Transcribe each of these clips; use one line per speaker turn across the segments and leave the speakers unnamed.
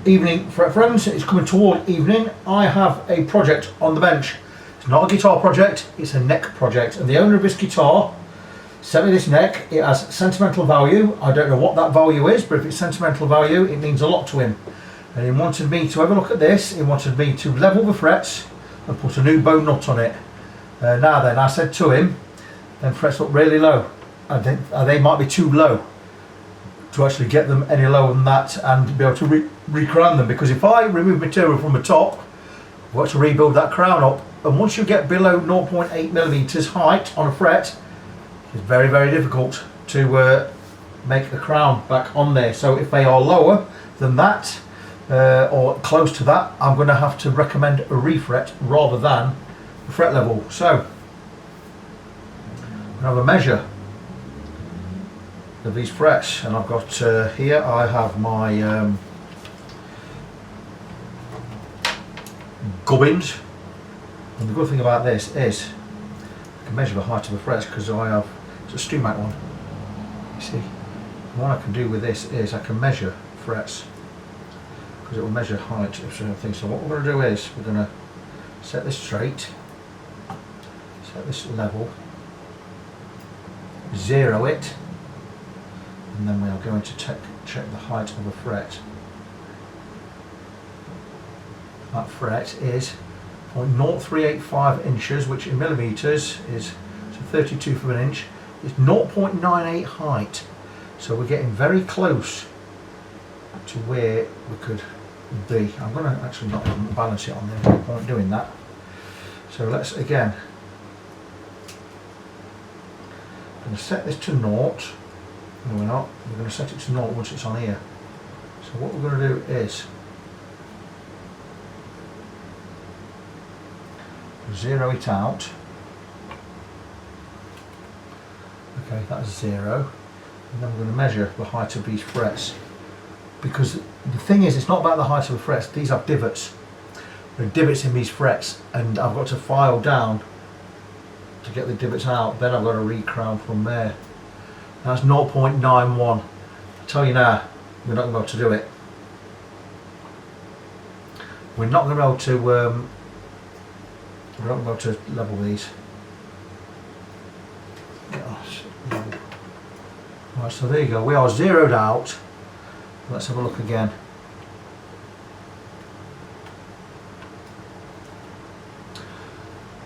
Evening, friends, it's coming toward evening. I have a project on the bench. It's not a guitar project, it's a neck project. And the owner of this guitar sent me this neck. It has sentimental value. I don't know what that value is, but if it's sentimental value, it means a lot to him. And he wanted me to have a look at this. He wanted me to level the frets and put a new bone nut on it. Now then, I said to him, them frets look really low. They might be too low to actually get them any lower than that and be able to re-crown them, because if I remove material from the top, I've got to rebuild that crown up, and once you get below 0.8 millimeters height on a fret, it's very, very difficult to make a crown back on there. So if they are lower than that or close to that, I'm going to have to recommend a refret rather than a fret level. So I have a measure of these frets, and I've got here I have my gubbins, and the good thing about this is I can measure the height of the frets because I have, it's a Stumac one, you see. And what I can do with this is I can measure frets because it will measure height of certain things. So what we're going to do is we're going to set this straight, set this level, zero it, and then we are going to check the height of a fret. That fret is 0.0385 inches, which in millimeters is 32 of an inch. It's 0.98 height, so we're getting very close to where we could be. I'm going to actually not even balance it on there, no point doing that. So let's again, I'm going to set this to 0. No, we're not. We're going to set it to 0 once it's on here. So what we're going to do is zero it out. Okay, that's 0. And then we're going to measure the height of these frets. Because the thing is, it's not about the height of the frets. These are divots. There are divots in these frets, and I've got to file down to get the divots out. Then I've got to re-crown from there. That's 0.91. I tell you now, we're not going to be able to do it. We're not going to be able to. We're not going to be able to level these. Right, so there you go. We are zeroed out. Let's have a look again.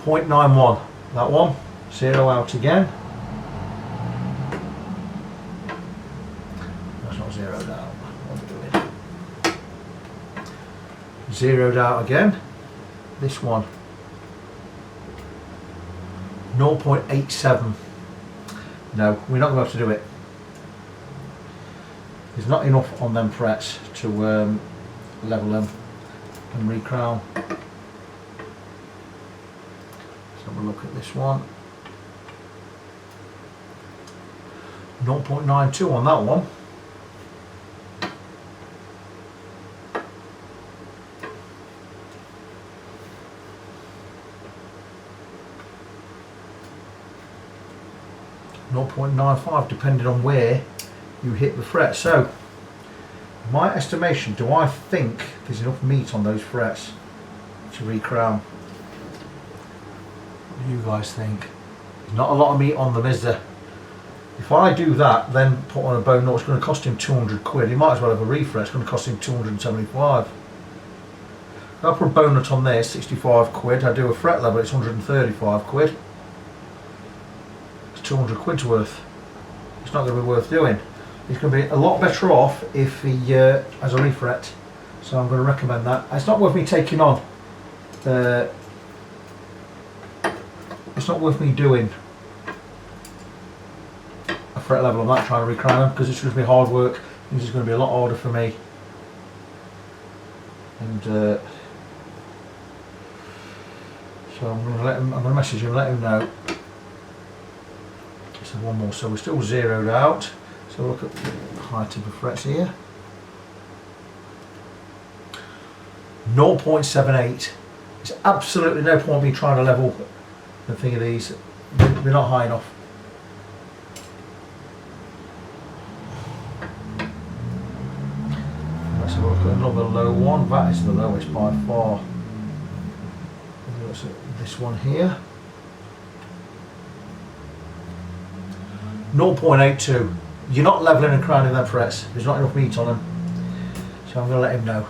.91. That one. Zero out again. Zeroed out. What are we doing? Zeroed out again. This one 0.87. No, we're not going to be able to do it. There's not enough on them frets to level them and re-crown. Let's have a look at this one. 0.92 on that one. .95 depending on where you hit the fret. So my estimation, do I think there's enough meat on those frets to re-crown? What do you guys think? There's not a lot of meat on them, is there? If I do that, then put on a bone nut, it's going to cost him 200 quid. He might as well have a refret. It's going to cost him 275. If I put a bone nut on there, 65 quid. I do a fret level, it's 135 quid. 200 quid's worth. It's not going to be worth doing. He's going to be a lot better off if he has a refret. So I'm going to recommend that. It's not worth me taking on. It's not worth me doing a fret level. I'm not trying to re-crown him because it's going to be hard work. This is going to be a lot harder for me. And so I'm going to let him. I'm going to message him, let him know. So one more, so we're still zeroed out. So look at the height of the frets here. 0.78. There's absolutely no point me trying to level the thing of these. They're not high enough. Let's have a look at another low one. That is the lowest by far. This one here. 0.82. You're not levelling and crowning them frets. There's not enough meat on them. So I'm going to let him know.